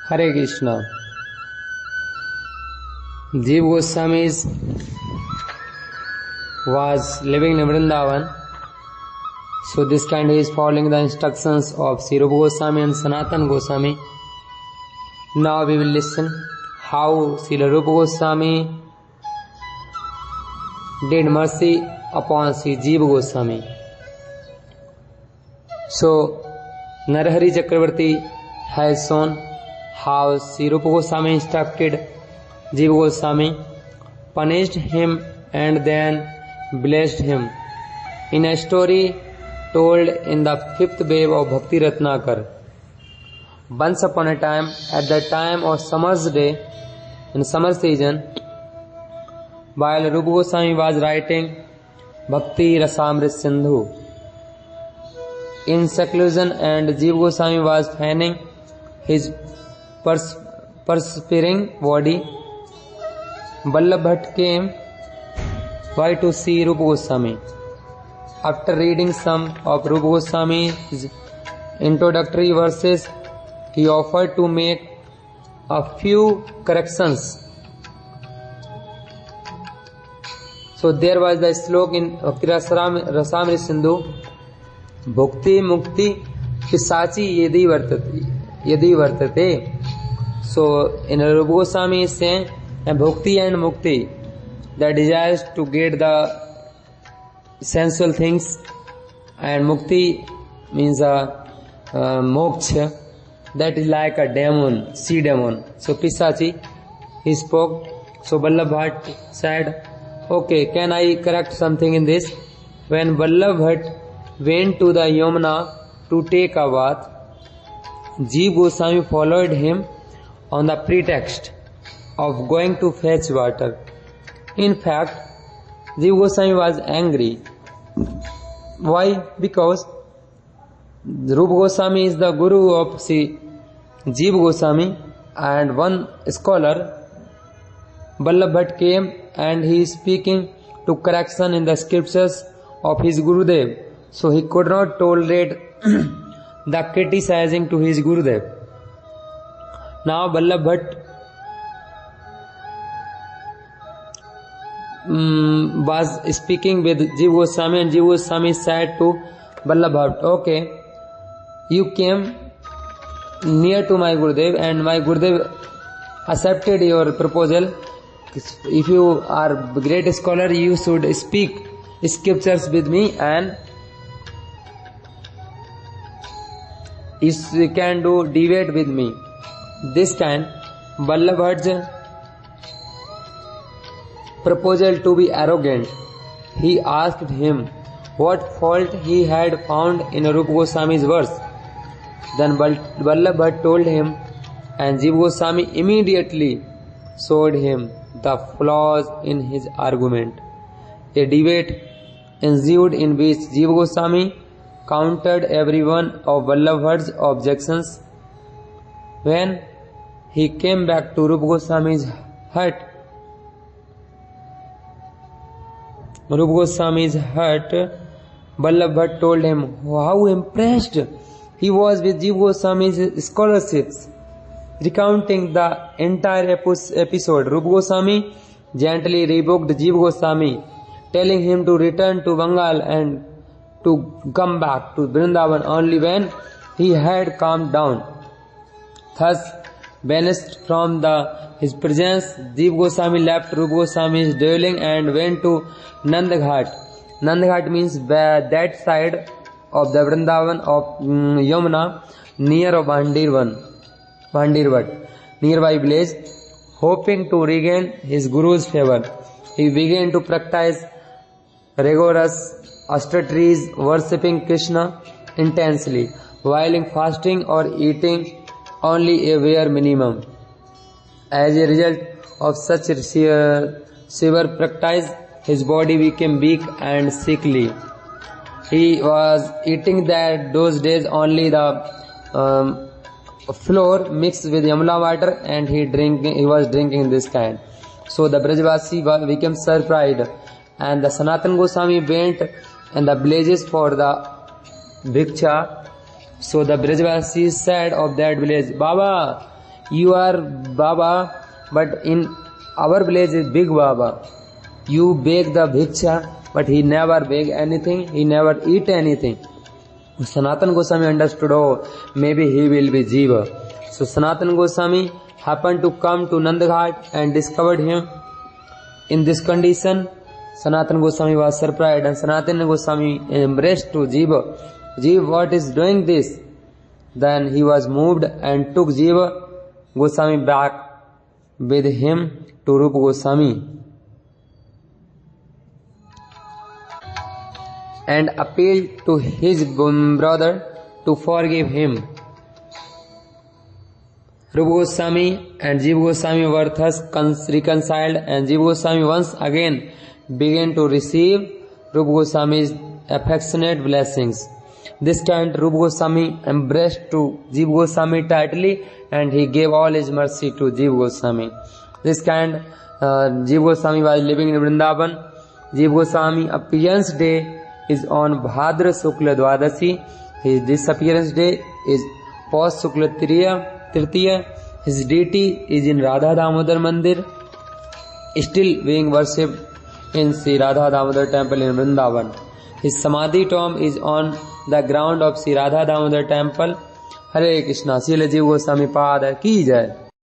Hare Krishna. Jiva Goswami was living in Vrindavan. So this kind he is following the instructions of Sri Rupa Goswami and Sanatana Goswami. Now we will listen how Sri Rupa Goswami did mercy upon Sri Jiva Goswami. So Narahari Chakravarti has shown how Sri Rupa Goswami instructed Jiva Goswami, punished him and then blessed him. In a story told in the fifth wave of Bhakti Ratnakar, once upon a time, at the time of summer's day, in summer season, while Rupa Goswami was writing Bhakti Rasamrit Sindhu in seclusion and Jiva Goswami was fanning his perspiring body, Vallabh Bhatt came by to see Rupa Goswami. After reading some of Rupa Goswami's introductory verses, he offered to make a few corrections. So there was the slok in Bhakti Rasamrit Sindhu, Bhukti Mukti Pisachi Yadi Vartate. So in Rupa Goswami is saying Bhukti and Mukti, the desires to get the sensual things, and Mukti means moksha, that is like a demon, sea demon. So Pisachi, he spoke. So Vallabh Bhatt said, okay, can I correct something in this? When Vallabh Bhatt went to the Yamuna to take a bath, Jiva Goswami followed him on the pretext of going to fetch water. In fact, Jiva Goswami was angry. Why? Because Rupa Goswami is the guru of Sri Jiva Goswami, and one scholar, Vallabh Bhatt, came and he is speaking to correction in the scriptures of his Gurudev. So he could not tolerate the criticizing to his Gurudev. Now Vallabh Bhatt was speaking with Jiva Goswami, and Jiva Goswami said to Vallabh Bhatt, okay, you came near to my Gurudev and my Gurudev accepted your proposal. If you are a great scholar, you should speak scriptures with me and you can do debate with me. This time Vallabh Bhatt's proposal to be arrogant. He asked him what fault he had found in Rupa Goswami's verse. Then Vallabh Bhatt told him, and Jiva Goswami immediately showed him the flaws in his argument. A debate ensued in which Jiva Goswami countered every one of Vallabh Bhatt's objections. When he came back to Rupa Goswami's hut, Vallabh Bhatt told him how impressed he was with Jiva Goswami's scholarships. Recounting the entire episode, Rupa Goswami gently rebuked Jiva Goswami, telling him to return to Bengal and to come back to Vrindavan only when he had calmed down. Thus, banished from his presence, Jiva Goswami left Rupa Goswami's dwelling and went to Nandghat. Nandghat means that side of the Vrindavan of Yamuna, near Bhandirvat, nearby village. Hoping to regain his guru's favor, he began to practice rigorous austerities, worshipping Krishna intensely, while fasting or eating only a bare minimum. As a result of such severe practice, his body became weak and sickly. He was eating those days only the flour mixed with Yamuna water, and he was drinking this kind. So the Brajvasi became surprised, and the Sanatana Goswami went in the villages for the Bhiksha. So the Brajvasis said of that village, Baba, You are Baba, but in our village is Big Baba. You beg the bhiksha, but he never beg anything, he never eat anything. Sanatana Goswami understood, oh, maybe he will be Jiva. So Sanatana Goswami happened to come to Nandghat and discovered him in this condition. Sanatana Goswami was surprised and Sanatana Goswami embraced to Jiva. Jiva, what is doing this? Then he was moved and took Jiva Goswami back with him to Rupa Goswami and appealed to his brother to forgive him. Rupa Goswami and Jiva Goswami were thus reconciled, and Jiva Goswami once again began to receive Rupa Goswami's affectionate blessings. This time Rupa Goswami embraced to Jiva Goswami tightly and he gave all his mercy to Jiva Goswami. This kind Jiva Goswami was living in Vrindavan. Jiva Goswami appearance day is on Bhadra Shukla Dwadashi. His disappearance day is post Shukla Tritiya. His deity is in Radha Damodar Mandir, still being worshipped in Sri Radha Damodar temple in Vrindavan. His Samadhi tomb is on the ground of Sri Radha Damodar temple. Hare Krishna. Srila Jiva Goswami Pada ki jai.